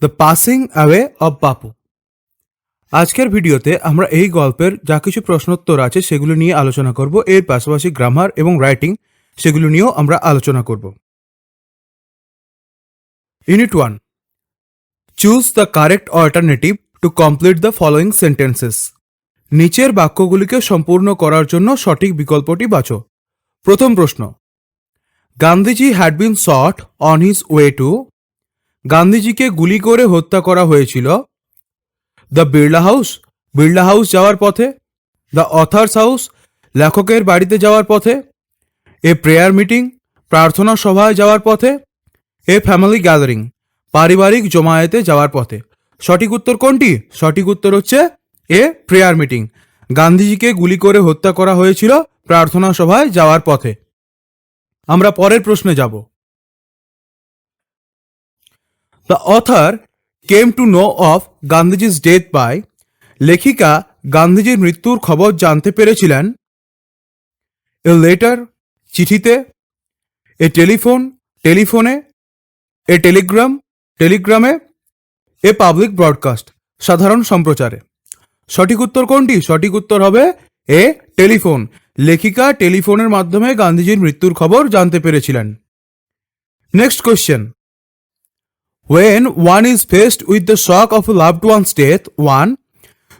The passing away of বাপু। আজকের ভিডিওতে আমরা এই গল্পের যা কিছু প্রশ্নোত্তর আছে সেগুলো নিয়ে আলোচনা করব, এর পাশাপাশি গ্রামার এবং রাইটিং সেগুলো নিয়েও আমরা আলোচনা করব। Unit 1, choose the correct alternative to complete the following sentences. নিচের বাক্যগুলিকে সম্পূর্ণ করার জন্য সঠিক বিকল্পটি বাছো। প্রথম প্রশ্ন, Gandhiji had been shot on his way to. গান্ধীজিকে গুলি করে হত্যা করা হয়েছিল the Birla house, Birla house যাওয়ার পথে। দ্য অথার্স হাউস, লেখকের বাড়িতে যাওয়ার পথে। এ প্রেয়ার মিটিং, প্রার্থনা সভায় যাওয়ার পথে। এ ফ্যামিলি গ্যাদারিং, পারিবারিক জমায়েতে যাওয়ার পথে। সঠিক উত্তর কোনটি? সঠিক উত্তর হচ্ছে এ প্রেয়ার মিটিং। গান্ধীজিকে গুলি করে হত্যা করা হয়েছিল প্রার্থনা সভায় যাওয়ার পথে। আমরা পরের প্রশ্নে যাব। The author came to know of Gandhiji's death by. লেখিকা গান্ধীজির মৃত্যুর খবর জানতে পেরেছিলেন এ লেটার, চিঠিতে। এ টেলিফোন, টেলিফোনে। এ টেলিগ্রাম, টেলিগ্রামে। এ পাবলিক ব্রডকাস্ট, সাধারণ সম্প্রচারে। সঠিক উত্তর কোনটি? সঠিক উত্তর হবে এ টেলিফোন। লেখিকা টেলিফোনের মাধ্যমে গান্ধীজির মৃত্যুর খবর জানতে পেরেছিলেন। Next question, when one is faced with the shock of a loved one's death, one,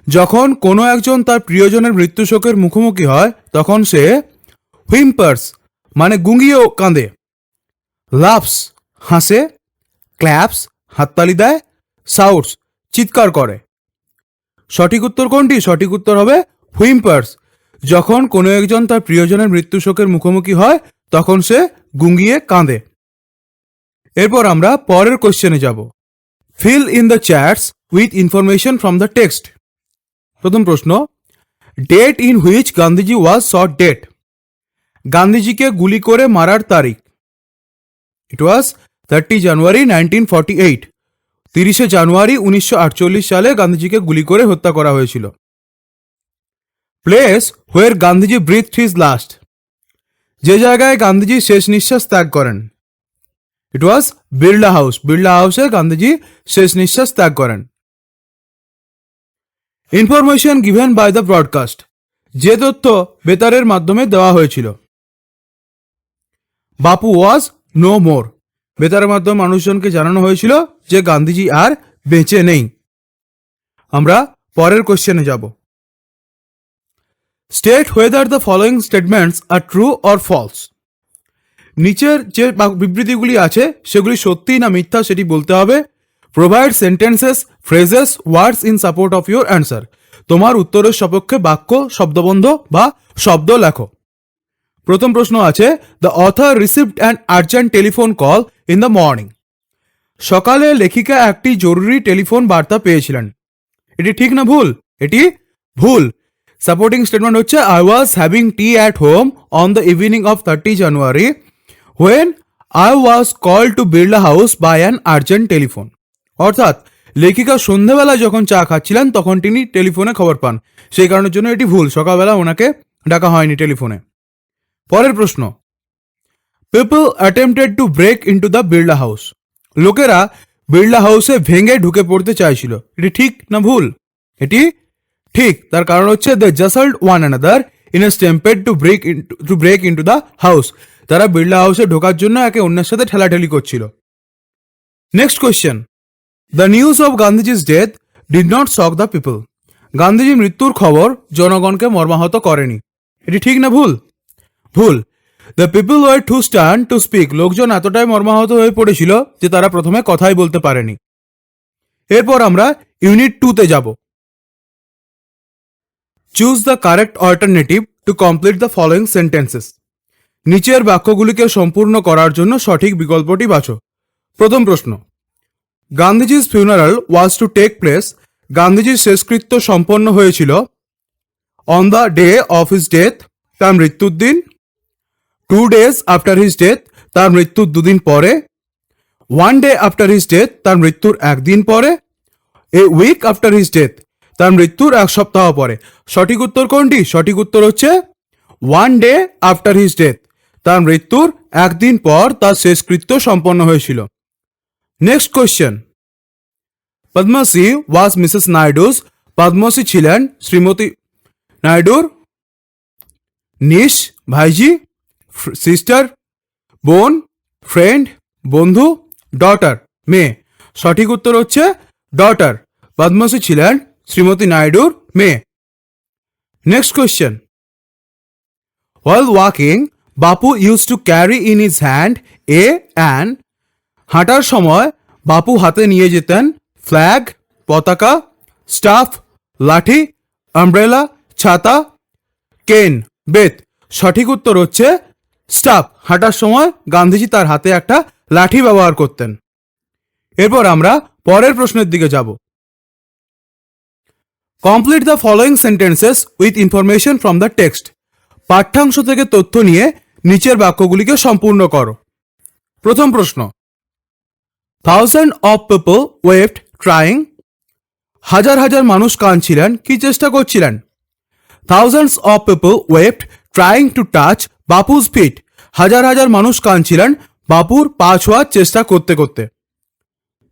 যখন কোনো একজন তার প্রিয়জনের মৃত্যু শোকের মুখোমুখি হয় তখন সে হুইম্পার্স মানে গুঙ্গিয়েও কাঁদে, লাভস হাসে, ক্ল্যাপস হাততালি দেয়, সাউটস চিৎকার করে। সঠিক উত্তর কোনটি? সঠিক উত্তর হবে হুইম্পার্স। যখন কোনো একজন তার প্রিয়জনের মৃত্যু শোকের মুখোমুখি হয় তখন সে গুঙ্গিয়ে কাঁদে। এরপর আমরা পরের কোশ্চেনে যাব। Fill in the charts with information from the text. প্রথম প্রশ্ন, date in which Gandhiji was shot dead. গান্ধীজিকে গুলি করে মারার তারিখ, ইট ওয়াজ 30 জানুয়ারি 1948। 30 জানুয়ারি 1948 সালে গান্ধীজিকে গুলি করে হত্যা করা হয়েছিল। Place where Gandhiji breathed his last. যে জায়গায় গান্ধীজি শেষ নিঃশ্বাস ত্যাগ করেন, it was Birla house. Birla হাউসে গান্ধীজি শেষ নিঃশ্বাস ত্যাগ করেন। Information given by the broadcast. যে তথ্য বেতারের মাধ্যমে দেওয়া হয়েছিল, বাপু ওয়াজ নো মোর। বেতারের মাধ্যমে মানুষজনকে জানানো হয়েছিল যে গান্ধীজি আর বেঁচে নেই। আমরা পরের কোশ্চেনে যাব। State whether the following statements are true or false. নিচের যে বিবৃতিগুলি আছে সেগুলি সত্যি না মিথ্যা সেটি বলতে হবে। Provide sentences, phrases, words in support of your answer. তোমার উত্তরের সপক্ষে বাক্য, শব্দবন্ধ বা শব্দ লেখো। প্রথম প্রশ্ন আছে, the author received an urgent telephone call in the morning. সকালে লেখিকা একটি জরুরি টেলিফোন বার্তা পেয়েছিলেন। এটি ঠিক না ভুল? এটি ভুল। সাপোর্টিং স্টেটমেন্ট হচ্ছে, I was having tea at home on the evening of 30 January when I was called to Birla House by an urgent telephone. অর্থাৎ লেখিকা সন্ধ্যাবেলা যখন চা খাচ্ছিলেন তখন তিনি টেলিফোনে খবর পান, সেই কারণের জন্য এটি ভুল। সকালবেলা ওনাকে ডাকা হয়নি টেলিফোনে। পরের প্রশ্ন, people attempted to break into the Birla house. লোকেরা বিড়লা হাউসে ভেঙে ঢুকে পড়তে চাইছিল। এটি ঠিক না ভুল? এটি ঠিক। তার কারণ হচ্ছে, they jostled one another in a stampede to break into the house. তারা বিড়লা হাউসে ঢোকার জন্য একে অন্যের সাথে ঠেলাঠেলি করছিল। Next question, the news of Gandhiji's death did not shock the people. গান্ধীজির মৃত্যুর খবর জনগণকে মর্মাহত করেনি। এটি ঠিক না ভুল? ভুল। The people were too stun to speak. লোকজন এতটাই মর্মাহত হয়ে পড়েছিল যে তারা প্রথমে কথাই বলতে পারেনি। এরপর আমরা ইউনিট 2-তে যাব। Choose the correct alternative to complete the following sentences. নিচের বাক্যগুলিকে সম্পূর্ণ করার জন্য সঠিক বিকল্পটি বাছো। প্রথম প্রশ্ন, গান্ধীজির funeral was to take place. গান্ধীজির শেষকৃত্য সম্পন্ন হয়েছিল on the day of his death, তার মৃত্যুর দিন। 2 days আফটার হিজ ডেথ, তার মৃত্যুর 2 দিন পরে। 1 day আফটার হিজ ডেথ, তার মৃত্যুর 1 দিন পরে। A week after his death, তার মৃত্যুর 1 সপ্তাহ পরে। সঠিক উত্তর কোনটি? সঠিক উত্তর হচ্ছে 1 day আফটার হিজ ডেথ। তার মৃত্যুর 1 দিন পর তার শেষকৃত্য সম্পন্ন হয়েছিল। Next question, Padmashri was Mrs Naidu's, Padmashri ছিলেন শ্রীমতী নাইডুর নিশ, ভাইজি, সিস্টার, বোন, ফ্রেন্ড, বন্ধু, ডটার, মেয়ে। সঠিক উত্তর হচ্ছে ডটার। পদ্মশ্রী ছিলেন শ্রীমতী নাইডুর মেয়ে। Next question, while walking Bapu used to carry in his hand a an হাঁটার সময় বাপু হাতে নিয়ে যেতেন ফ্ল্যাগ, পতাকা, স্টাফ, লাঠি, আমব্রেলা, ছাতা, কেন, বেত। সঠিক উত্তর হচ্ছে স্টাফ। হাঁটার সময় গান্ধীজি তার হাতে একটা লাঠি ব্যবহার করতেন। এরপর আমরা পরের প্রশ্নের দিকে যাব। Complete the following sentences with information from the text. পাঠ্যাংশ থেকে তথ্য নিয়ে নিচের বাক্যগুলিকে সম্পূর্ণ করো। প্রথম প্রশ্ন, thousand of people waved trying. হাজার হাজার মানুষ কাঁদছিলেন, কি চেষ্টা করছিলেন? Thousands of people waved trying to touch Bapu's feet. হাজার হাজার মানুষ কাঁদছিলেন বাপুর পা ছোঁয়ার চেষ্টা করতে করতে।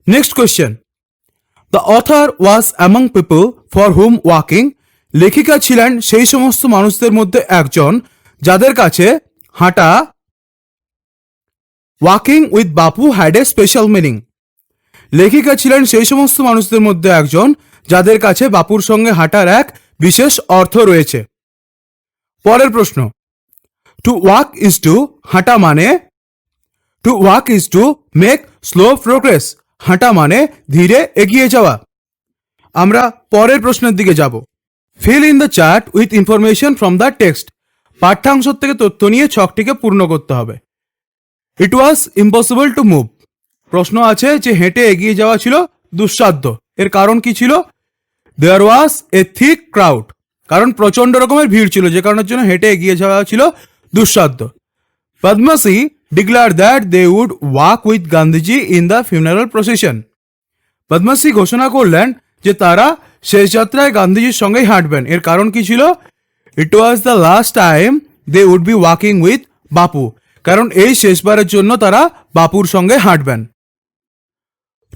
Next question, the author was among people for hmm walking. লেখিকা ছিলেন সেই সমস্ত মানুষদের মধ্যে একজন যাদের কাছে হাঁটা, walking with Bapu had a special meaning. লেখিকা ছিলেন সেই সমস্ত মানুষদের মধ্যে একজন যাদের কাছে বাপুর সঙ্গে হাঁটার এক বিশেষ অর্থ রয়েছে। পরের প্রশ্ন, টু ওয়াক ইজ টু, হাঁটা মানে? To walk is to make slow progress. হাঁটা মানে ধীরে এগিয়ে যাওয়া। আমরা পরের প্রশ্নের দিকে যাব। Fill in the chart with information from the text. পাঠ্যাংশ থেকে তথ্য নিয়ে ছকটিকে পূর্ণ করতে হবে। It was impossible to move. প্রশ্ন আছে যে হেঁটে এগিয়ে যাওয়া ছিল দুঃসাধ্য। এর কারণ কি ছিল? দেয়ার ওয়াজ এ থিক ক্রাউড। কারণ প্রচন্ড রকমের ভিড় ছিল, যে কারণের জন্য হেঁটে এগিয়ে যাওয়া ছিল দুঃসাধ্য। Padmashri declare that they would walk with Gandhiji in the funeral procession. Padmashri ঘোষণা করলেন যে তারা শেষ যাত্রায় গান্ধীজির সঙ্গেই হাঁটবেন। এর কারণ কি ছিল? It was the last time they would be walking with Bapu. কারণ এই শেষবারের জন্য তারা বাপুর সঙ্গে হাঁটবেন।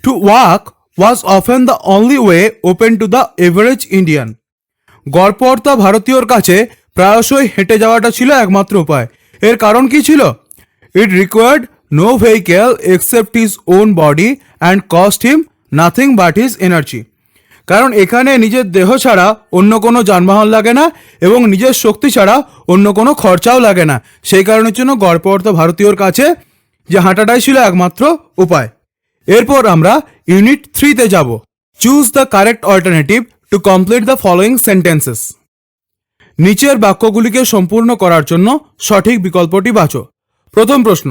To walk was often the only way open to the average Indian. গড়পড়তা ভারতীয়র কাছে প্রায়শই হেঁটে যাওয়াটা ছিল একমাত্র উপায়। এর কারণ কি ছিল? It required no vehicle except his own body and cost him nothing but his energy. কারণ এখানে নিজের দেহ ছাড়া অন্য কোনো যানবাহন লাগে না এবং নিজের শক্তি ছাড়া অন্য কোনো খরচাও লাগে না। সেই কারণের জন্য গড়পড়তা ভারতীয়র কাছে যে হাঁটাটাই ছিল একমাত্র উপায়। এরপর আমরা ইউনিট 3-তে যাব। Choose the correct alternative to complete the following sentences. নিচের বাক্যগুলিকে সম্পূর্ণ করার জন্য সঠিক বিকল্পটি বাছো। প্রথম প্রশ্ন,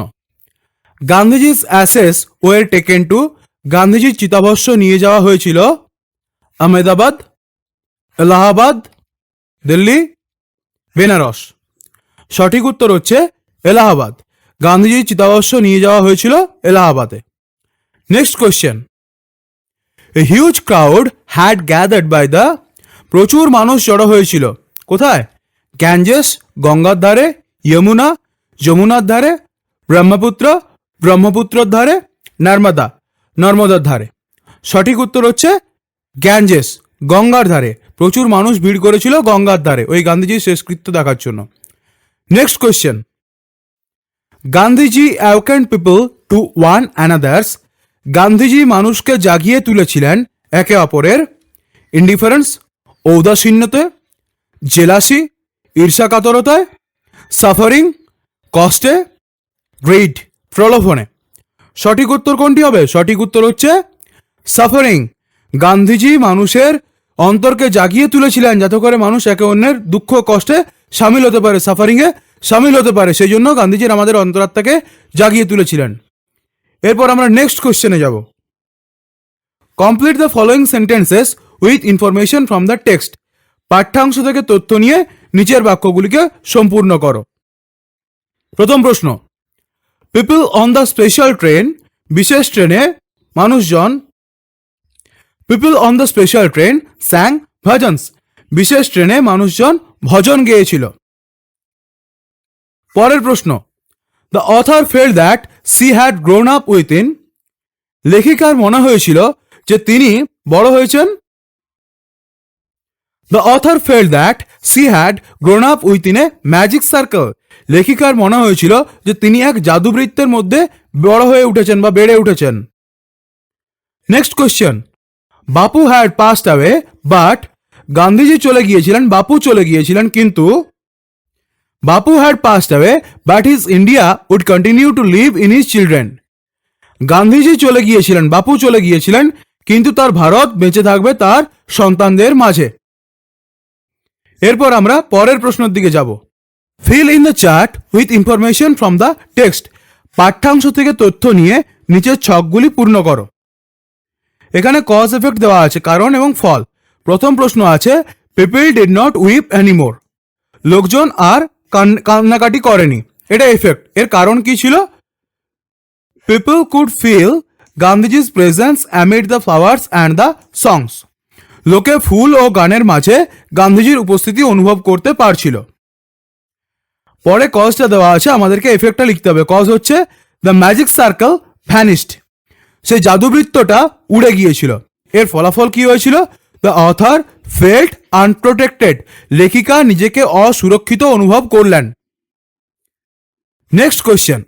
Gandhiji's ashes were taken to. গান্ধীজির চিতাভস্ম নিয়ে যাওয়া হয়েছিল আহমেদাবাদ, এলাহাবাদ, দিল্লি, বেনারস। সঠিক উত্তর হচ্ছে এলাহাবাদ। গান্ধীজির চিতাভস্ম নিয়ে যাওয়া হয়েছিল এলাহাবাদে। Next question, a huge crowd had gathered by the. প্রচুর মানুষ জড়ো হয়েছিল কোথায়? গ্যাঞ্জেস, গঙ্গার ধারে, যমুনা, যমুনার ধারে, ব্রহ্মপুত্র, ব্রহ্মপুত্রর ধারে, নর্মদা, নর্মদার ধারে। সঠিক উত্তর হচ্ছে গ্যাঞ্জেস, গঙ্গার ধারে। প্রচুর মানুষ ভিড় করেছিল গঙ্গার ধারে ওই গান্ধীজির শেষকৃত্য দেখার জন্য। Next question, Gandhiji awakened people to one another's. গান্ধীজি মানুষকে জাগিয়ে তুলেছিলেন একে অপরের ইন্ডিফারেন্স, ঔদাসীন্যতে, জেলাসি, ঈর্ষাকাতরতায়, সাফারিং, কষ্টে, গ্রিড, প্রলোভনে। সঠিক উত্তর কোনটি হবে? সঠিক উত্তর হচ্ছে সাফারিং। গান্ধীজি মানুষের অন্তরকে জাগিয়ে তুলেছিলেন যাতে করে মানুষ একে অন্যের দুঃখ কষ্টে সামিল হতে পারে, সাফারিংয়ে সামিল হতে পারে। সেই জন্য গান্ধীজির আমাদের অন্তরাত্মাকে জাগিয়ে তুলেছিলেন। এরপর আমরা নেক্সট কোশ্চেনে যাব। Complete the following sentences with information from the text. পাঠ্যাংশ থেকে তথ্য নিয়ে নিচের বাক্যগুলিকে সম্পূর্ণ করো। প্রথম প্রশ্ন, people on the special train. বিশেষ ট্রেনে মানুষজন। People on the special train sang bhajans. বিশেষ ট্রেনে মানুষজন ভজন গেয়েছিল। পরের প্রশ্ন, the author felt that she had grown up with in. লেখিকার মনে হয়েছিল যে তিনি বড় হয়েছেন? The author felt that she had grown up within a magic circle. লেখিকার মনে হয়েছিল যে তিনি এক জাদুবৃত্তের মধ্যে বড় হয়ে উঠেছেন বা বেড়ে উঠেছেন। Next question, Bapu had passed away but, Gandhiji চলে গিয়েছিলেন, বাপু চলে গিয়েছিলেন, কিন্তু Bapu had passed away but his India would continue to live in his children. Gandhiji চলে গিয়েছিলেন, বাপু চলে গিয়েছিলেন, কিন্তু তার ভারত বেঁচে থাকবে তার সন্তানদের মাঝে। এরপর আমরা পরের প্রশ্নের দিকে যাব। Fill in the chart with information from the text. পাঠ্যাংশ থেকে তথ্য নিয়ে নিচের ছকগুলি পূর্ণ করো। এখানে কজ এফেক্ট দেওয়া আছে, কারণ এবং ফল। প্রথম প্রশ্ন আছে people did not weep anymore. লোকজন আর কান্নাকাটি করেনি, এটা এফেক্ট। এর কারণ কি ছিল? People could feel Gandhiji's presence amid the flowers and the songs. লোকে ফুল ও গানের মাঝে গান্ধীজির উপস্থিতি অনুভব করতে পারছিল। পরে কজটা দেওয়া আছে, আমাদেরকে এফেক্টটা লিখতে হবে। কজ হচ্ছে দ্য ম্যাজিক সার্কেল ভ্যানিশড। সেই জাদুবৃত্তটা উড়ে গিয়েছিল। এর ফলাফল কি হয়েছিল? The author felt unprotected. লেখিকা নিজেকে অসুরক্ষিত অনুভব করলেন। Next question,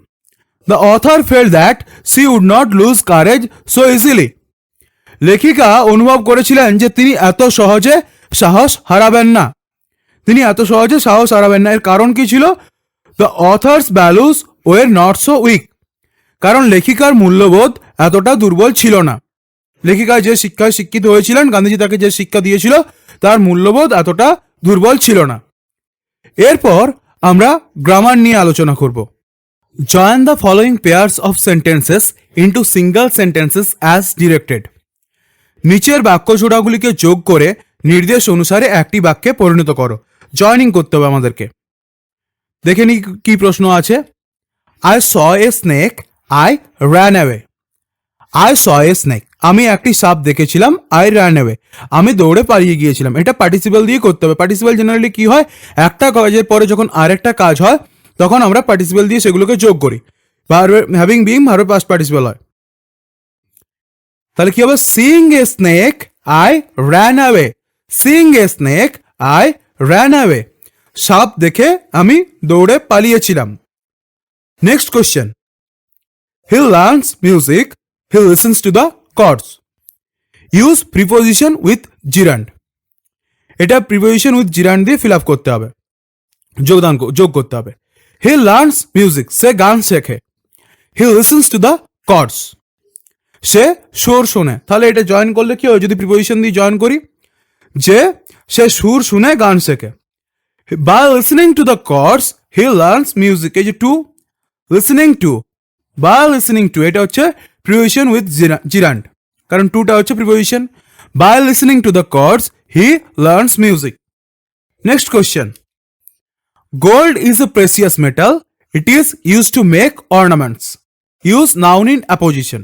the author felt that she would not lose courage so easily. লেখিকা অনুভব করেছিলেন যে তিনি এত সহজে সাহস হারাবেন না। তিনি এত সহজে সাহস হারাবেন না। এর কারণ কি ছিল? The author's values were not so weak. কারণ লেখিকার মূল্যবোধ এতটা দুর্বল ছিল না। লেখিকা যে শিক্ষায় শিক্ষিত হয়েছিলেন, গান্ধীজি তাকে যে শিক্ষা দিয়েছিল, তার মূল্যবোধ এতটা দুর্বল ছিল না। এরপর আমরা গ্রামার নিয়ে আলোচনা করব। Join the following pairs of sentences into single sentences as directed. নিচের বাক্য জোড়াগুলিকে যোগ করে নির্দেশ অনুসারে একটি বাক্যে পরিণত করো। জয়নিং করতে হবে আমাদেরকে। দেখে নি কি প্রশ্ন আছে। I saw A snake, I ran away. I saw a snake, আমি একটি সাপ দেখেছিলাম। আই র্যান অ্যাওয়ে, আমি দৌড়ে পালিয়ে গিয়েছিলাম। এটা পার্টিসিপল দিয়ে করতে হবে। পার্টিসিপল জেনারেলি কি হয়, একটা কাজের পরে যখন আরেকটা কাজ হয় তখন আমরা পার্টিসিপল দিয়ে সেগুলোকে যোগ করি। হ্যাভিং বিং ভার্বের পাস্ট পার্টিসিপল হয়। তাহলে কি হবে? Seeing a snake I ran away. Seeing a snake I ran away. সাপ দেখে আমি দৌড়ে পালিয়েছিলাম। Next question, he learns music, he listens to the chords. Use preposition with gerund. এটা প্রিপোজিশন উইথ জিরান্ড দিয়ে ফিল আপ করতে হবে, যোগ করতে হবে। হি লার্নস মিউজিক, সে গান শেখে। হি লিসেন্স টু দ্য কর্ডস, সে সুর শুনে। তাহলে এটা জয়েন করলে কি হয়, যদি প্রিপোজিশন দিয়ে জয়েন করি, যে সে সুর শুনে গান শেখে। By listening to the chords he learns music. এই যে to, listening to, by listening to, এটা হচ্ছে প্রিপোজিশন উইথ জিরান্ড, কারণ টুটা হচ্ছে preposition. By listening to the chords he learns music. Next question, gold is a precious metal, it is use to make ornaments. Use noun in apposition.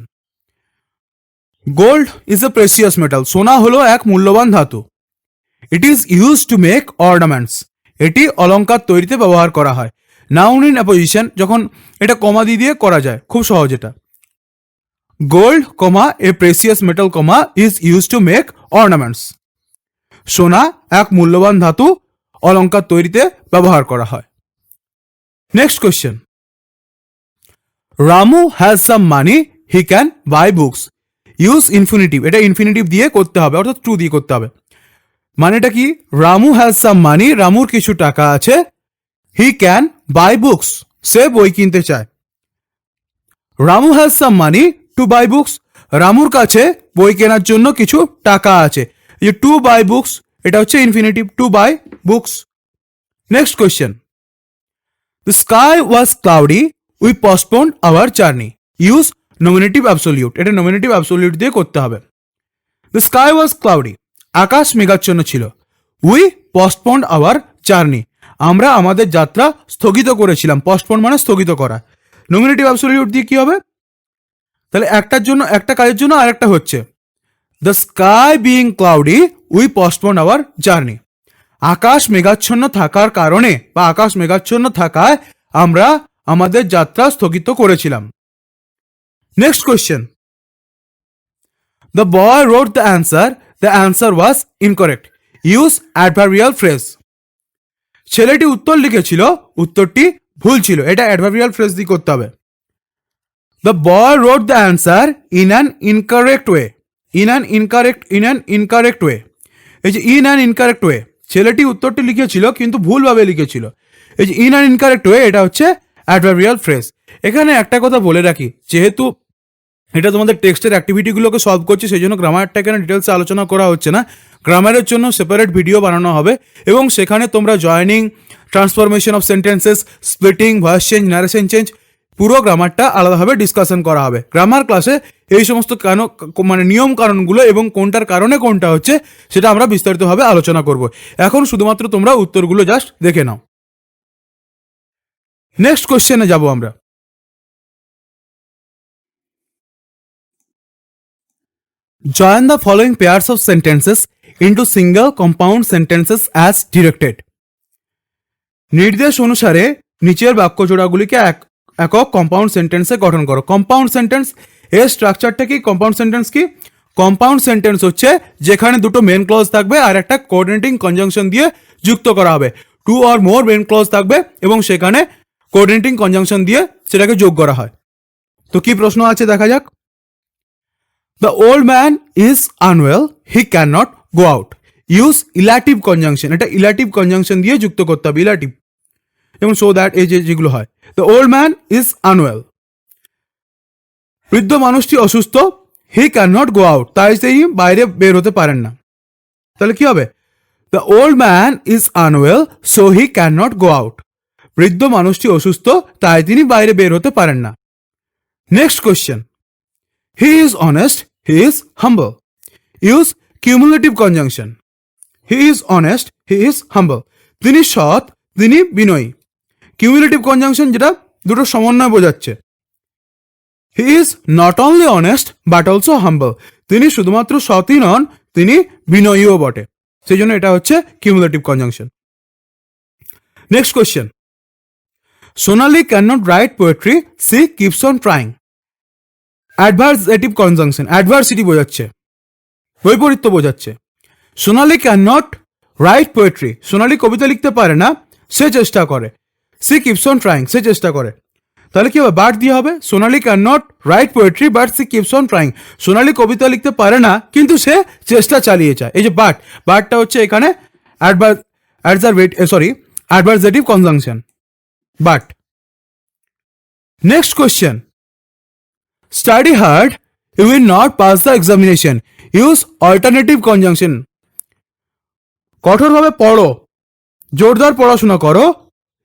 Gold is a precious metal, সোনা হলো এক মূল্যবান ধাতু। It is use to make ornaments, এটি অলংকার তৈরিতে ব্যবহার করা হয়। নাউন ইন অ্যাপোজিশন যখন এটা কমা দিয়ে করা যায়, খুব সহজ এটা। Gold comma A precious metal comma is use to make ornaments. সোনা এক মূল্যবান ধাতু, অলংকার তৈরিতে ব্যবহার করা হয়। Next question, Ramu has some money, he can buy books. Use infinitive, এটা ইনফিনিটিভ দিয়ে করতে হবে, অর্থাৎ ট্রু দিয়ে করতে হবে। মানেটা কি? রামু হ্যাজ সাম মানি, রামুর কিছু টাকা আছে। হি ক্যান বাই বুকস, সে বই কিনতে চায়। Ramu has some money to buy books, রামুর কাছে বই কেনার জন্য কিছু টাকা আছে। এই টু বাই বুকস, এটা হচ্ছে infinitive, to buy books. Next question, the sky was cloudy, we postponed our journey. Use nominative absolute, এটা নমিনেটিভ অ্যাবসোলিউট দিয়ে করতে হবে। দ্য স্কাই ওয়াজ ক্লাউডি, আকাশ মেঘাচ্ছন্ন ছিল। উই পোস্টপোন্ড আওয়ার জার্নি, আমরা আমাদের যাত্রা স্থগিত করেছিলাম। পোস্টপোন্ড মানে স্থগিত করা। নমিনেটিভ অ্যাবসোলিউট দিয়ে কি হবে? তাহলে একটার জন্য, একটা কাজের জন্য আরেকটা হচ্ছে। The sky being cloudy we postponed our journey, আকাশ মেঘাচ্ছন্ন থাকার কারণে বা আকাশ মেঘাচ্ছন্ন থাকায় আমরা আমাদের যাত্রা স্থগিত করেছিলাম। Next question, The boy wrote the answer. The answer was incorrect. Use adverbial phrase. ছেলেটি উত্তর লিখেছিল, উত্তরটি ভুল ছিল। এটা অ্যাডভার্বিয়াল ফ্রেজ দিয়ে করতে হবে। The boy wrote the answer in an incorrect way. In an incorrect way. এই যে in an incorrect way, ছেলেটি উত্তরটি লিখেছিল কিন্তু ভুলভাবে লিখেছিল। এই যে in an incorrect way, এটা হচ্ছে অ্যাডভার্বিয়াল ফ্রেজ। এখানে একটা কথা বলে রাখি, যেহেতু এটা তোমাদের টেক্সটের অ্যাক্টিভিটিগুলোকে সলভ করছে, সেই জন্য গ্রামারটা এখানে ডিটেলসে আলোচনা করা হচ্ছে না। গ্রামারের জন্য সেপারেট ভিডিও বানানো হবে এবং সেখানে তোমরা joining, transformation of sentences, splitting, voice change, narration change, পুরো গ্রামারটা আলাদাভাবে ডিসকাশন করা হবে। গ্রামার ক্লাসে এই সমস্ত মানে নিয়ম কারণগুলো এবং কোনটার কারণে কোনটা হচ্ছে সেটা আমরা বিস্তারিতভাবে আলোচনা করব। এখন শুধুমাত্র তোমরা উত্তরগুলো জাস্ট দেখে নাও। নেক্সট কোশ্চেনে যাব আমরা। Join the following pairs of sentences into single compound sentences as directed. নির্দেশ অনুসারে নিচের বাক্য জোড়াগুলিকে একক কম্পাউন্ড সেন্টেন্সে গঠন করো। কম্পাউন্ড সেন্টেন্স এর স্ট্রাকচারটা কি? কম্পাউন্ড সেন্টেন্স কি? কম্পাউন্ড সেন্টেন্স হচ্ছে যেখানে দুটো মেন ক্লজ থাকবে আর একটা কোঅর্ডিনেটিং কনজাংশন দিয়ে যুক্ত করা হবে। Two or more main clause থাকবে এবং সেখানে কোঅর্ডিনেটিং কনজাংশন দিয়ে সেটাকে যোগ করা হয়। তো কি প্রশ্ন আছে দেখা যাক। The old man is unwell, he cannot go out. Use elative conjunction. এটা elative conjunction দিয়ে যুক্ত করতে হবে, elative, এবং so that এই যেগুলো হয়। The old man is unwell. বৃদ্ধ মানুষটি অসুস্থ, he cannot go out, তাই তিনি বাইরে বের হতে পারেন না। তাহলে কি হবে? The old man is unwell, so he cannot go out. বৃদ্ধ মানুষটি অসুস্থ, তাই তিনি বাইরে বের হতে পারেন না। Next question. He is honest, he is humble. Use cumulative conjunction. He is honest, he is humble. তিনি সৎ, তিনি বিনয়ী। কিউমুলেটিভ কনজাংশন যেটা দুটো সমন্বয় বোঝাচ্ছে। He is not only honest but also humble. তিনি শুধুমাত্র সৎই নন, তিনি বিনয়ীও বটে। সেই জন্য এটা হচ্ছে cumulative conjunction. Next question. Sonali cannot write poetry, she keeps on trying. Adversative conjunction, adversity বোঝাচ্ছে, বৈপরীত্য বোঝাচ্ছে। Sonali can not write poetry, Sonali কবিতা লিখতে পারে না, সে চেষ্টা করে। সি কিপস অন ট্রাইং, সে চেষ্টা করে। তাহলে কি হবে? বাট দিয়ে হবে। Sonali can not write poetry but she keeps on trying. Sonali কবিতা লিখতে পারে না কিন্তু সে চেষ্টা চালিয়ে যায়। এই যে বাটটা হচ্ছে এখানে adversative conjunction, but. Next question. Study hard, you will not pass the examination. Use alternative conjunction. কঠোরভাবে পড়ো, জোরদার পড়াশোনা করো,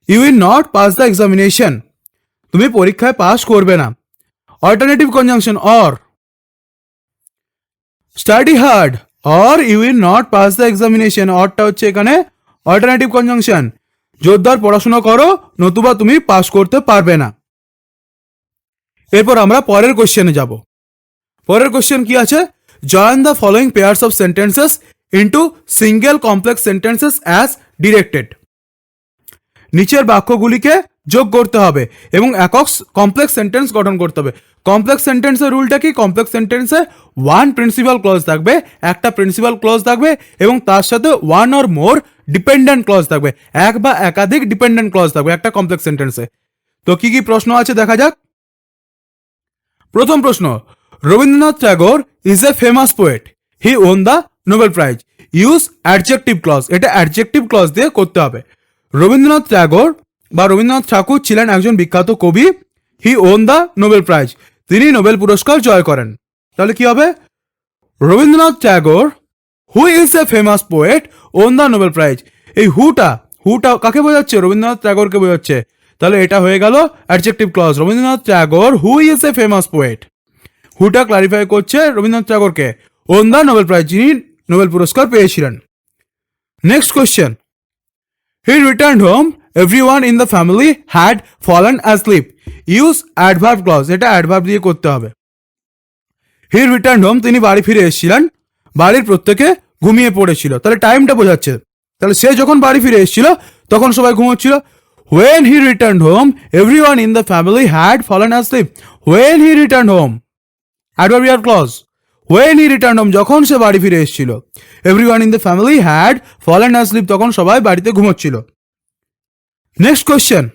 you will not pass the examination. তুমি পরীক্ষায় পাস করবে না। Alternative conjunction or. Study hard or you will not pass the examination. অরটা হচ্ছে এখানে অল্টারনেটিভ কনজাংশন। জোরদার পড়াশোনা করো নতুবা তুমি পাস করতে পারবে না। এরপর আমরা পরের কোশ্চেনে যাব। পরের কোশ্চেন কি আছে? Join the following pairs of sentences into single complex sentences as directed. নিচের বাক্যগুলিকে যোগ করতে হবে এবং একক কমপ্লেক্স সেন্টেন্স গঠন করতে হবে। কমপ্লেক্স সেন্টেন্সের রুলটা কি? কমপ্লেক্স সেন্টেন্সে ওয়ান প্রিন্সিপাল ক্লজ থাকবে, একটা প্রিন্সিপাল ক্লজ থাকবে এবং তার সাথে one or more dependent clause থাকবে, এক বা একাধিক ডিপেন্ডেন্ট ক্লজ থাকবে একটা কমপ্লেক্স সেন্টেন্সে। তো কি কি প্রশ্ন আছে দেখা যাক। প্রথম প্রশ্ন, Rabindranath Tagore is a famous poet, he won the Nobel prize. Use adjective clause, এটা অ্যাডজেক্টিভ ক্লজ দিয়ে করতে হবে। রবীন্দ্রনাথ ট্যাগর বা রবীন্দ্রনাথ ঠাকুর ছিলেন একজন বিখ্যাত কবি, হি ওন দ্য নোবেল প্রাইজ, তিনি নোবেল পুরস্কার জয় করেন। তাহলে কি হবে? Rabindranath Tagore who is a famous poet on the Nobel prize. এই হুটা কাকে বোঝাচ্ছে? রবীন্দ্রনাথ ট্যাগরকে বোঝাচ্ছে। তাহলে এটা হয়ে গেল adjective clause. Rabindranath Tagore who is a famous poet, হুটা ক্লারিফাই করছে রবীন্দ্রনাথ ট্যাগরকে, ওন দ্য নোবেল প্রাইজ, যিনি নোবেল পুরস্কার পেয়েছিলেন। Next question. He returned home, everyone in the family had fallen asleep. Use adverb clause, এটা অ্যাডভার্ব দিয়ে করতে হবে। হি রিটার্নড হোম, তিনি বাড়ি ফিরে এসেছিলেন, বাড়ির প্রত্যেকে ঘুমিয়ে পড়েছিল। তাহলে টাইমটা বোঝাচ্ছে। তাহলে সে যখন বাড়ি ফিরে এসেছিল তখন সবাই ঘুমোচ্ছিল। When he returned home, everyone in the family had fallen asleep. When he returned home, adverbial clause. when he returned home, যখন সে বাড়ি ফিরে এসেছিল, everyone in the family had fallen asleep, তখন সবাই বাড়িতে ঘুমোচ্ছিল। Next question,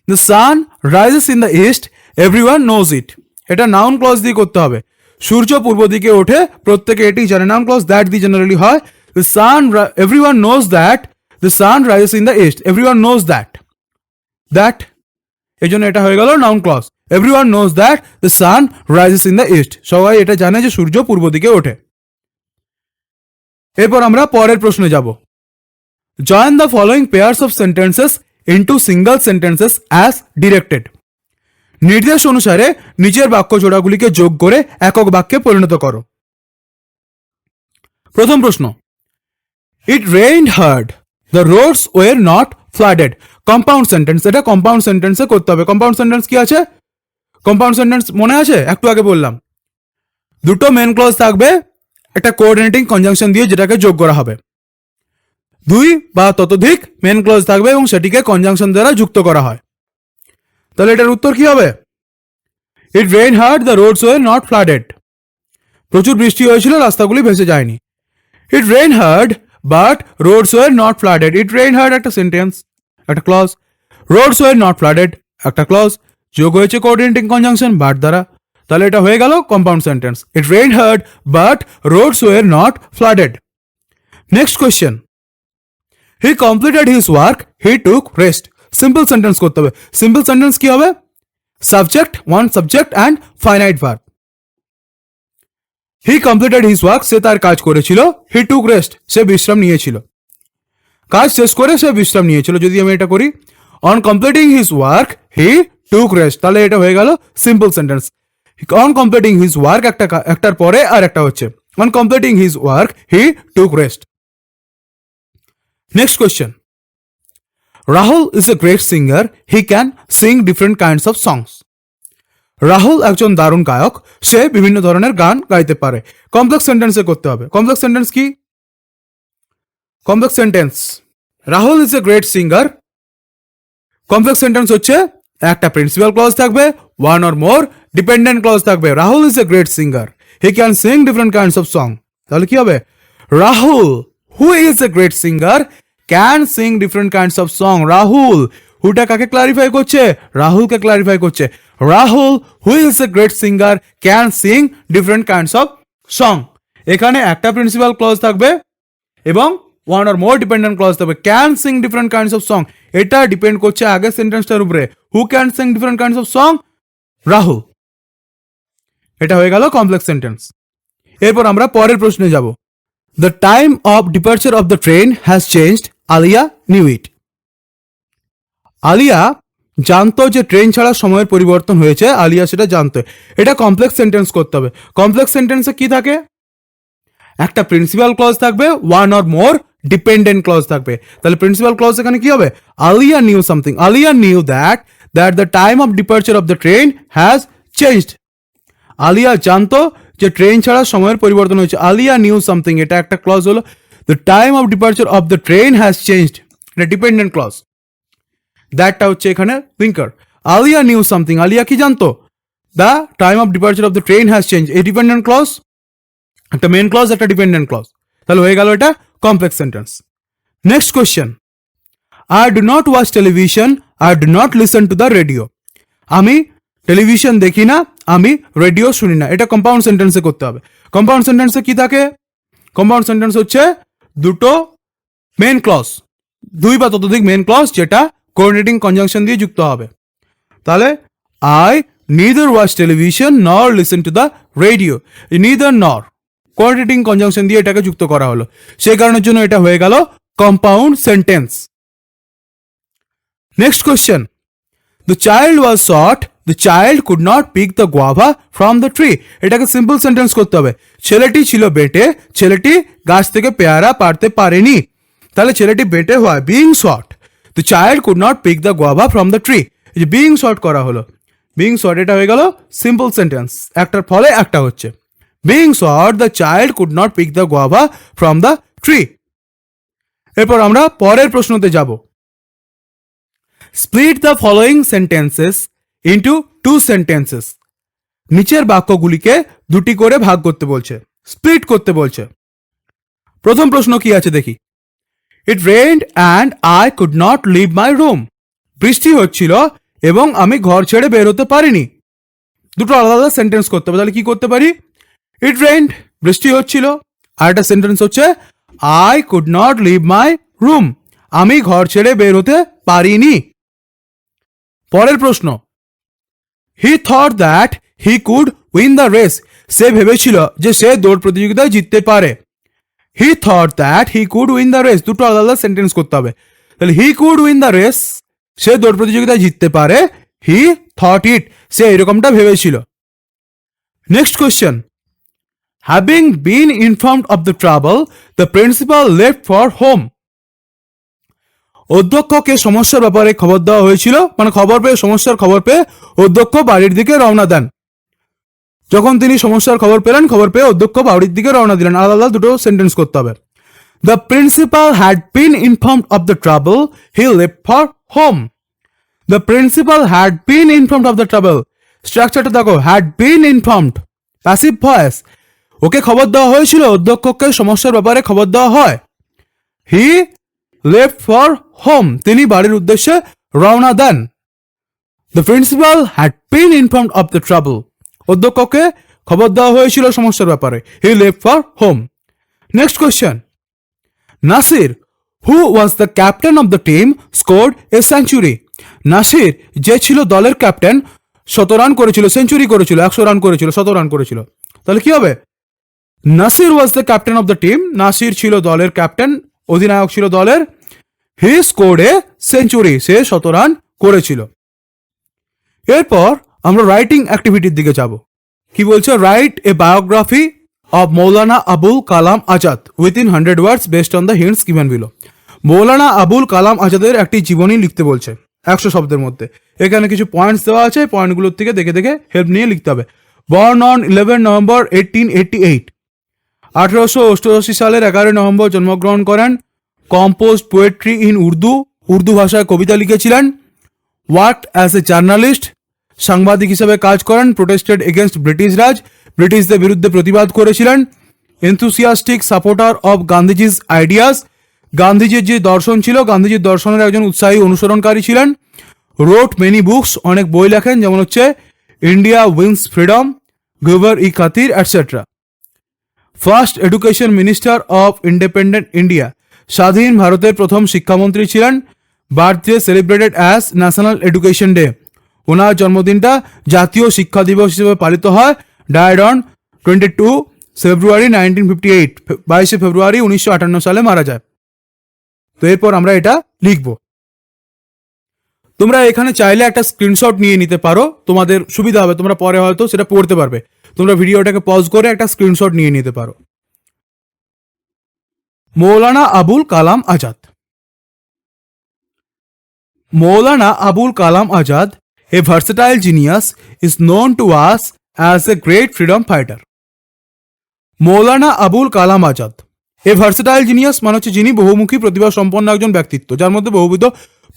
the sun rises in the east, everyone knows it, এটা noun clause দিয়ে করতে হবে। সূর্য পূর্ব দিকে ওঠে, প্রত্যেকে এটি জানে, নাউন ক্লজ দ্যাট দিয়ে জেনারেলি হয়। the sun everyone knows that the sun rises in the east, everyone knows that এই জন্য এটা হয়ে গেল noun clause. everyone knows that the sun rises in the east, সবাই এটা জানে যে সূর্য পূর্ব দিকে ওঠে। এরপর আমরা পরের প্রশ্নে যাব। join the following pairs of sentences into single sentences as directed, নির্দেশ অনুসারে নিচের বাক্য জোড়াগুলিকে যোগ করে একক বাক্যে পরিণত করো। প্রথম প্রশ্ন, it rained hard, the roads were not flooded, compound sentence, এটা কম্পাউন্ড সেন্টেন্সে করতে হবে। কম্পাউন্ড সেন্টেন্স কি আছে? কম্পাউন্ড সেন্টেন্স মনে আছে? একটু আগে বললাম, দুটো মেন ক্লজ থাকবে, একটা কোঅর্ডিনেটিং কনজাংশন দিয়ে যেটাকে যোগ করা হবে। দুই বা ততোধিক মেন ক্লজ থাকবে এবং সেটিকে কনজাংশন দ্বারা যুক্ত করা হয়। তাহলে এটার উত্তর কি হবে? It rain hard, the roads were not flooded, প্রচুর বৃষ্টি হয়েছিল, রাস্তাগুলি ভেসে যায়নি। It rain hard but roads were not flooded, it rain hard একটা সেন্টেন্স, একটা clause, roads were not flooded একটা ক্লজ, যোগ হয়েছে কোঅর্ডিনেটিং কনজাংশন বাট দ্বারা, তাহলে এটা হয়ে গেল compound sentence. It rain hard but roads were not flooded. Next question, he completed his work, he took rest, simple sentence করতে হবে। সিম্পল সেন্টেন্স কি হবে? Subject, one subject and finite verb. He completed his work, সে তার কাজ করেছিল। হি took rest, সে বিশ্রাম নিয়েছিল। কাজ শেষ করে সে বিশ্রাম নিয়েছিল। যদি আমি এটা করি, on completing his work he took rest, তাহলে এটা হয়ে গেল simple sentence. On completing his work একটার পরে আর একটা হচ্ছে, on completing his work he took rest. Next question, Rahul is a great singer, he can sing different kinds of সংস, রাহুল একজন দারুণ গায়ক, সে বিভিন্ন ধরনের গান গাইতে পারে। কমপ্লেক্স সেন্টেন্সে করতে হবে। কমপ্লেক্স সেন্টেন্স কি? Complex sentence, Rahul is a great singer, complex sentence হচ্ছে একটা প্রিন্সিপাল ক্লজ থাকবে, one or more dependent clause থাকবে। Rahul is a great singer, he can sing different kinds of song, তাহলে কি হবে? Rahul who is a great singer can sing different kinds of song. Rahul, হুটা কাকে clarify করছে? রাহুলকে ক্লারিফাই করছে। Rahul who is a great singer can sing different kinds of song. এখানে একটা প্রিন্সিপাল ক্লজ থাকবে এবং one or more dependent clause থাকবে। Can sing different kinds of song, এটা ডিপেন্ড করছে আগের সেন্টেন্সটার উপরে। Who can sing different kinds of song? Rahul. এটা হয়ে গেল কমপ্লেক্স সেন্টেন্স। এরপর আমরা পরের প্রশ্নে যাব। The time of departure of the train has changed, Alia knew it, Alia জানতো যে ট্রেন ছাড়া সময়ের পরিবর্তন হয়েছে, আলিয়া সেটা জানতো। এটা কমপ্লেক্স সেন্টেন্স করতে হবে। কমপ্লেক্স সেন্টেন্সে কি থাকে? একটা প্রিন্সিপাল ক্লজ থাকবে, one or more dependent clause থাকবে। তাহলে প্রিন্সিপাল ক্লজ এখানে কি হবে? Alia knew something, Alia knew that the time of departure of the train has changed, Alia জানতো যে ট্রেন ছাড়া সময়ের পরিবর্তন হয়েছে। আলিয়া নিউ সামথিং, এটা একটা ক্লজ হলো। The time of departure of the train has changed, এটা ডিপেন্ডেন্ট ক্লজ। দ্যাটটা হচ্ছে এখানে linker. Alia knew something, Alia কি জানতো? The time of departure of the train has change, এই ডিপেন্ডেন্ট ক্লজ, একটা মেন ক্লজ একটা ডিপেন্ডেন্ট ক্লজ, তাহলে হয়ে গেল এটা complex sentence. Next question, I do not watch television, I do not listen to the radio, আমি television দেখি না, আমি রেডিও শুনি না। এটা কম্পাউন্ড সেন্টেন্সে করতে হবে। কম্পাউন্ড সেন্টেন্সে কি থাকে? কম্পাউন্ড সেন্টেন্স হচ্ছে দুটো মেন ক্লজ, দুই বা ততোধিক মেন ক্লজ যেটা কোঅর্ডিনেটিং কনজাংশন দিয়ে যুক্ত হবে। তাহলে আই নিদার ওয়াচ টেলিভিশন নর listen to the radio, neither নর কোঅর্ডিনেটিং কনজাংশন দিয়ে এটাকে যুক্ত করা হলো, সেই কারণের জন্য এটা হয়ে গেল compound sentence. Next question, the child was short, the child could not pick the guava from the tree, এটাকে সিম্পল সেন্টেন্স করতে হবে। ছেলেটি ছিল বেটে, ছেলেটি গাছ থেকে পেয়ারা পারতে পারেনি, তাহলে ছেলেটি বেটে হয়, being short, the child could not pick the guava from the tree, এই যে বিইং শট করা হলো, বিইং শট এটা হয়ে গেল সিম্পল সেন্টেন্স, একটার ফলে একটা হচ্ছে। Being short, the child could not pick the guava from the tree. এরপর আমরা পরের প্রশ্নতে যাব। Split the following sentences into two sentences, নিচের বাক্যগুলিকে দুটি করে ভাগ করতে বলছে, স্প্লিট করতে বলছে। প্রথম প্রশ্ন কি আছে দেখি। It rained and I could not leave my room. বৃষ্টি হচ্ছিল এবং আমি ঘর ছেড়ে বের হতে পারিনি। দুটো আলাদা আলাদা সেন্টেন্স করতে হবে। তাহলে কি করতে পারি? ইট রেইনড, বৃষ্টি হচ্ছিল। আর একটা সেন্টেন্স হচ্ছে I could not leave my room, আমি ঘর ছেড়ে বের হতে পারিনি। পরের প্রশ্ন, he thought that he could win the race. সে ভেবেছিল যে সে দৌড় প্রতিযোগিতায় জিততে পারে। He thought that he could win the race, দুটো আলাদা আলাদা সেন্টেন্স করতে হবে। তাহলে he could win the race, সে দৌড় প্রতিযোগিতায় জিততে পারে। হি থট ইট, সে এরকমটা ভেবেছিল। Next question, having been informed of the trouble the principal left for home. অধ্যক্ষকে সমস্যার ব্যাপারে খবর দেওয়া হয়েছিল, মানে সমস্যার খবর পেয়ে অধ্যক্ষ বাড়ির দিকে রওনা দেন। যখন তিনি সমস্যার খবর পেয়ে অধ্যক্ষ বাড়ির দিকে রওনা দিলেন। আলাদা আলাদা দুটো সেন্টেন্স করতে হবে। The principal had been informed of the trouble, he left for home. The principal had been informed of the trouble, স্ট্রাকচারটা দেখো, had been informed, passive voice. ওকে খবর দেওয়া হয়েছিল, অধ্যক্ষকে সমস্যার ব্যাপারে খবর দেওয়া হয়। হি লেফট ফর হোম, তিনি বাড়ির উদ্দেশ্যে রওনা দেন। The principal had been informed of the trouble, অধ্যক্ষকে খবর দেওয়া হয়েছিল সমস্যার ব্যাপারে। He left for home. Next question, Nasir who was the captain of the team scored a century. Nasir যে ছিল দলের ক্যাপ্টেন, 100 রান করেছিল, সেঞ্চুরি করেছিল, 100 রান করেছিল, 100 রান করেছিল। তাহলে কি হবে? Nasir was the captain of the team, Nasir ছিল দলের ক্যাপ্টেন, অধিনায়ক ছিল দলের। হি স্কোর্ড এ সেঞ্চুরি, সে 100 রান করেছিল। এরপর আমরা রাইটিং অ্যাক্টিভিটির দিকে যাব। কি বলছে? Write a biography of Maulana Abul Kalam Azad within 100 words based on the hints given below. Maulana Abul Kalam আজাদের একটি জীবনী লিখতে বলছে 100 শব্দের মধ্যে। এখানে কিছু পয়েন্টস দেওয়া আছে, পয়েন্টগুলোর থেকে দেখে দেখে হেল্প নিয়ে লিখতে হবে। বর্ন অন 11 নভেম্বর 1888, 1888 সালের 11 নভেম্বর জন্মগ্রহণ করেন। Compose poetry in Urdu, Urdu ভাষায় কবিতা লিখেছিলেন। ওয়ার্কড অ্যাজ এ জার্নালিস্ট, সাংবাদিক হিসেবে কাজ করেন। প্রোটেস্টেড এগেনস্ট ব্রিটিশ রাজ, ব্রিটিশদের বিরুদ্ধে প্রতিবাদ করেছিলেন। Enthusiastic supporter of Gandhiji's ideas, গান্ধীজির যে দর্শন ছিল, গান্ধীজির দর্শনের একজন উৎসাহী অনুসরণকারী ছিলেন। রোট মেনি বুকস, অনেক বই লেখেন, যেমন হচ্ছে India wins freedom, Ghubar e Khatir etcetera. First education minister of independent India, স্বাধীন ভারতের প্রথম শিক্ষামন্ত্রী ছিলেন। Birthday celebrated as national education day, ওনার জন্মদিনটা জাতীয় শিক্ষা দিবস হিসেবে পালিত হয়। ডায়েড অন 22 ফেব্রুয়ারি 1958, 22 ফেব্রুয়ারি 1958 সালে মারা যায়। তো এরপর আমরা এটা লিখব। তোমরা এখানে চাইলে একটা স্ক্রিনশট নিয়ে নিতে পারো, তোমাদের সুবিধা হবে, তোমরা পরে হয়তো সেটা পড়তে পারবে। তোমরা ভিডিওটাকে পজ করে একটা স্ক্রিনশট নিয়ে নিতে পারো। মৌলানা আবুল কালাম আজাদ। মৌলানা Abul Kalam Azad, a versatile genius, is known to us as a great freedom fighter. Maulana Abul Kalam Azad, A versatile genius মানে হচ্ছে যিনি বহুমুখী প্রতিভা সম্পন্ন একজন ব্যক্তিত্ব, যার মধ্যে বহুবিধ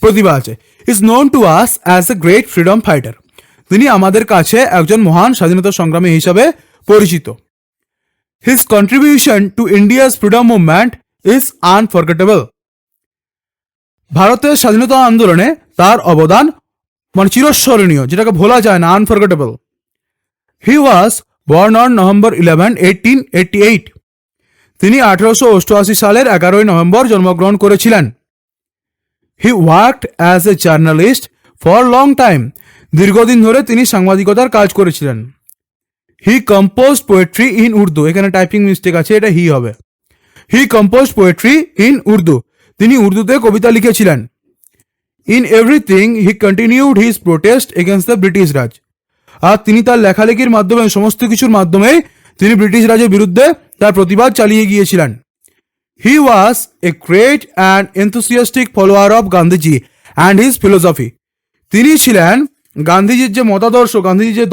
প্রতিভা আছে। Is known to us as a great freedom fighter, তিনি আমাদের কাছে একজন মহান স্বাধীনতা সংগ্রামী হিসাবে পরিচিত। His contribution to India's freedom movement is unforgettable, ভারতের স্বাধীনতা আন্দোলনে তার অবদান মানে চিরস্মরণীয়, যেটাকে ভোলা যায় না, unforgettable. He was born on November 11, 1888, তিনি 1888 সালের 11 নভেম্বর জন্মগ্রহণ করেছিলেন। He worked as a journalist for long time, দীর্ঘদিন ধরে তিনি সাংবাদিকতার কাজ করেছিলেন। He compose poetry in Urdu, এখানে টাইপিং মিস্টেক আছে, এটা হি হবে। He compose poetry in Urdu, তিনি উর্দুতে কবিতা লিখেছিলেন। In everything he continued his protest against the British Raj, আর তিনি তার লেখালেখির মাধ্যমে, সমস্ত কিছুর মাধ্যমে তিনি ব্রিটিশ রাজের বিরুদ্ধে তার প্রতিবাদ চালিয়ে গিয়েছিলেন। He was a great and enthusiastic follower of Gandhiji and his philosophy, তিনি ছিলেন গান্ধীজির যে মতাদর্শ, গান্ধীজির যে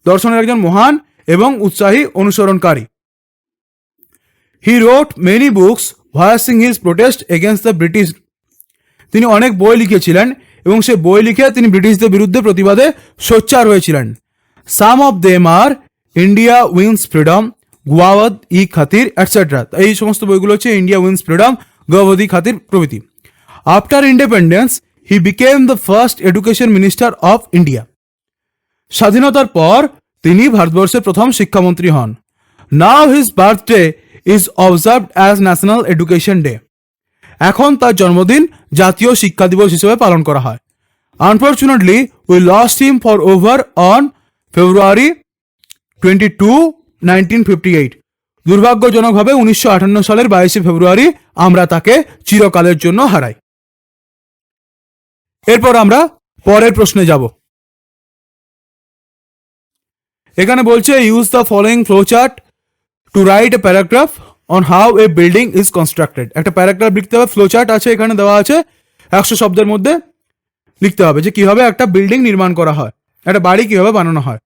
দর্শনের একজন মহান এবং উৎসাহী অনুসরণকারী। He wrote many books voicing his protest against the British, তিনি অনেক বই লিখেছিলেন এবং সে বই লিখে তিনি ব্রিটিশদের বিরুদ্ধে প্রতিবাদে সোচ্চার হয়েছিলেন। Some of them are India wins freedom, গুয়াওয়াদ ই খাতির এটসেট্রা। এই সমস্ত বইগুলো হচ্ছে ইন্ডিয়া উইন্স ফ্রিডম, গুয়াওয়াদ ই খাতির প্রভৃতি। After independence he became the first education minister of India. স্বাধীনতার পর তিনি ভারতবর্ষের প্রথম শিক্ষামন্ত্রী হন। Now his birthday is observed as national education day. এখন তার জন্মদিন জাতীয় শিক্ষা দিবস হিসেবে পালন করা হয়। Unfortunately we lost him for over on February 22, 1958। দুর্ভাগ্যজনকভাবে 1958 সালের 22 ফেব্রুয়ারি আমরা তাকে চিরকালের জন্য হারাই। এরপর আমরা পরের প্রশ্নে যাব। এখানে বলছে use the following flow chart to write a paragraph on how a building is constructed. একটা প্যারাগ্রাফ লিখতে হবে, ফ্লো চার্ট আছে এখানে দেওয়া আছে, 100 শব্দের মধ্যে লিখতে হবে যে কিভাবে একটা বিল্ডিং নির্মাণ করা হয়, একটা বাড়ি কিভাবে বানানো হয়।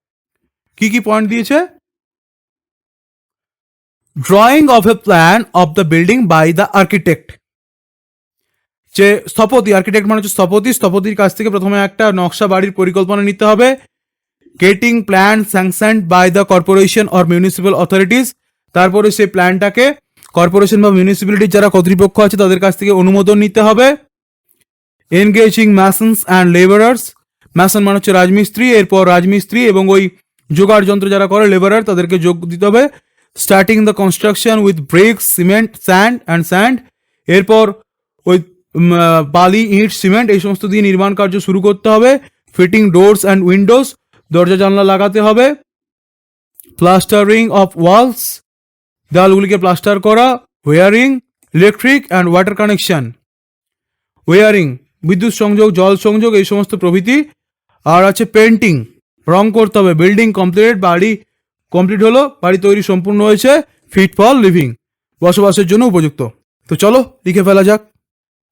কি কি পয়েন্ট দিয়েছে? Drawing of a plan of the building by the architect. যে স্থপতি, আর্কিটেক্ট মানে হচ্ছে স্থপতি, স্থপতির কাছ থেকে প্রথমে একটা নকশা বাড়ির পরিকল্পনা নিতে হবে। Getting plan sanctioned by the corporation or municipal authorities, তারপরে সেই প্ল্যানটাকে কর্পোরেশন বা মিউনিসিপ্যালিটির যারা কর্তৃপক্ষ আছে তাদের কাছ থেকে অনুমোদন নিতে হবে। এনগেজিং ম্যাসন্স অ্যান্ড লেবারার্স, ম্যাসন মানে হচ্ছে রাজমিস্ত্রি, এরপর রাজমিস্ত্রি এবং ওই জোগাড় যন্ত্র যারা করে লেবারার তাদেরকে যোগ দিতে হবে। Starting the construction with bricks, cement, sand, এরপর ওই বালি, ইট, সিমেন্ট এই সমস্ত দিয়ে নির্মাণ কার্য শুরু করতে হবে। ফিটিং ডোরস অ্যান্ড উইন্ডোজ, দরজা জানলা লাগাতে হবে। প্লাস্টারিং অফ ওয়ালস, দেওয়ালগুলিকে প্লাস্টার করা। Wiring, electric and water connection, wiring বিদ্যুৎ সংযোগ, জল সংযোগ এই সমস্ত প্রভৃতি। আর আছে পেন্টিং, রং করতে হবে। বিল্ডিং কমপ্লিট, বাড়ি কমপ্লিট হলো, বাড়ি তৈরি সম্পূর্ণ হয়েছে। ফিট ফর লিভিং, বসবাসের জন্য উপযুক্ত। তো চলো লিখে ফেলা যাক।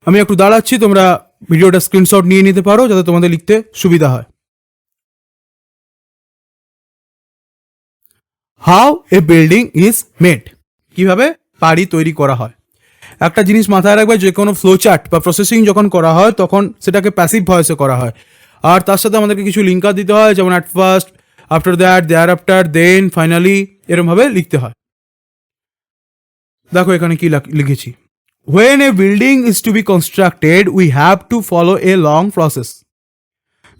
আমি একটু দাঁড়াচ্ছি, তোমরা ভিডিওটা স্ক্রিনশট নিয়ে নিতে পারো যাতে তোমাদের লিখতে সুবিধা হয়। How a building is made, কিভাবে বাড়ি তৈরি করা হয়। একটা জিনিস মাথায় রাখবে, যে কোনো ফ্লো চার্ট বা প্রসেসিং যখন করা হয় তখন সেটাকে প্যাসিভ ভয়েসে করা হয়, আর তার সাথে আমাদেরকে কিছু লিঙ্কার দিতে হয়, যেমন at first, after that, thereafter, then, finally, এরমভাবে লিখতে হয়। দেখো এখানে কি লিখেছি। When a building is to be constructed, we have to follow a long process.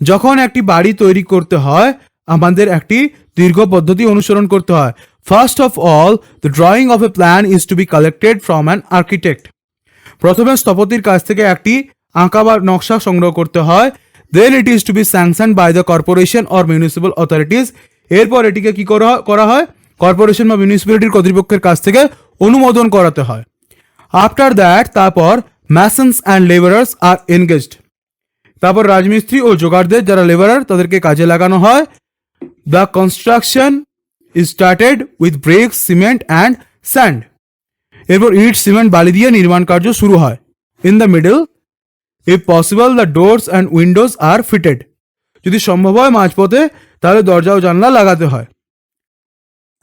যখন একটি বাড়ি তৈরি করতে হয় আমাদের একটি দীর্ঘ পদ্ধতি অনুসরণ করতে হয়। First of all, the drawing of a plan is to be collected from an architect. প্রথমে স্থপতির কাছ থেকে একটি আঁকা বা নকশা সংগ্রহ করতে হয়। Then it is to be sanction by the corporation or municipal authorities. এরপর এটিকে কি করা হয়, কর্পোরেশন বা মিউনিসিপ্যালিটির কর্তৃপক্ষের কাছ থেকে অনুমোদন করাতে হয়। আফটার দ্যাট, তারপর ম্যাসন্স অ্যান্ড লেবারার্স আর এনগেজড, তারপর রাজমিস্ত্রি ও জোগাড়দের যারা লেবারার তাদেরকে কাজে লাগানো হয়। The construction is started with bricks, cement and sand, এরপর ইট, সিমেন্ট, বালি দিয়ে নির্মাণ কার্য শুরু হয়। In the middle, if possible, the doors and windows are fitted, যদি সম্ভব হয় মাঝপথে তাহলে দরজা ও জানলা লাগাতে হয়।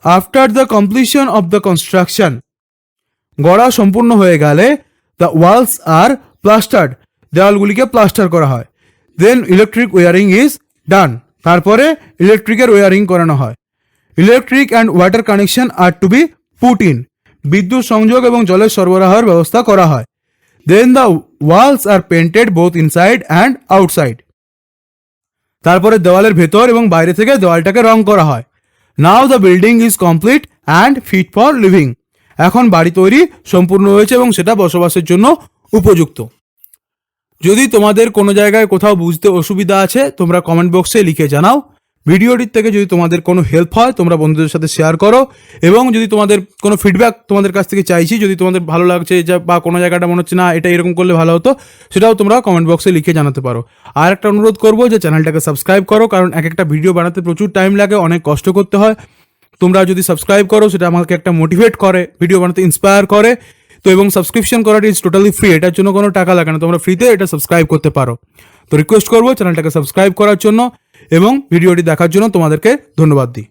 After the completion of the construction, গড়া সম্পূর্ণ হয়ে গেলে, দ্য ওয়ালস আর প্লাস্টার্ড, দেওয়ালগুলিকে প্লাস্টার করা হয়। Then electric wiring is done, তারপরে ইলেকট্রিকের ওয়ারিং করানো হয়। Electric and water connection are to be put in, বিদ্যুৎ সংযোগ এবং জলের সরবরাহের ব্যবস্থা করা হয়। Then the walls are painted both inside and outside, তারপরে দেওয়ালের ভেতর এবং বাইরে থেকে দেওয়ালটাকে রং করা হয়। Now the building is complete and fit for living, এখন বাড়ি তৈরি সম্পূর্ণ হয়েছে এবং সেটা বসবাসের জন্য উপযুক্ত। যদি তোমাদের কোনো জায়গায় কোথাও বুঝতে অসুবিধা আছে তোমরা কমেন্ট বক্সে লিখে জানাও। ভিডিওটির থেকে যদি তোমাদের কোনো হেল্প হয় তোমরা বন্ধুদের সাথে শেয়ার করো, এবং যদি তোমাদের কোনো ফিডব্যাক তোমাদের কাছ থেকে চাইছি, যদি তোমাদের ভালো লাগছে বা কোনো জায়গাটা মনে হচ্ছে না এটা এরকম করলে ভালো হতো, সেটাও তোমরা কমেন্ট বক্সে লিখে জানাতে পারো। আর একটা অনুরোধ করবো যে চ্যানেলটাকে সাবস্ক্রাইব করো, কারণ এক একটা ভিডিও বানাতে প্রচুর টাইম লাগে, অনেক কষ্ট করতে হয়। তোমরা যদি সাবস্ক্রাইব করো সেটা আমাকে একটা মোটিভেট করে, ভিডিও বানাতে ইন্সপায়ার করে। তো এবং সাবস্ক্রিপশন করাটা ইজ টোটালি ফ্রি, এটার জন্য কোনো টাকা লাগে না, তোমরা ফ্রিতে এটা সাবস্ক্রাইব করতে পারো। তো রিকোয়েস্ট করবো চ্যানেলটাকে সাবস্ক্রাইব করার জন্য এবং ভিডিওটি দেখার জন্য তোমাদেরকে ধন্যবাদ দিই।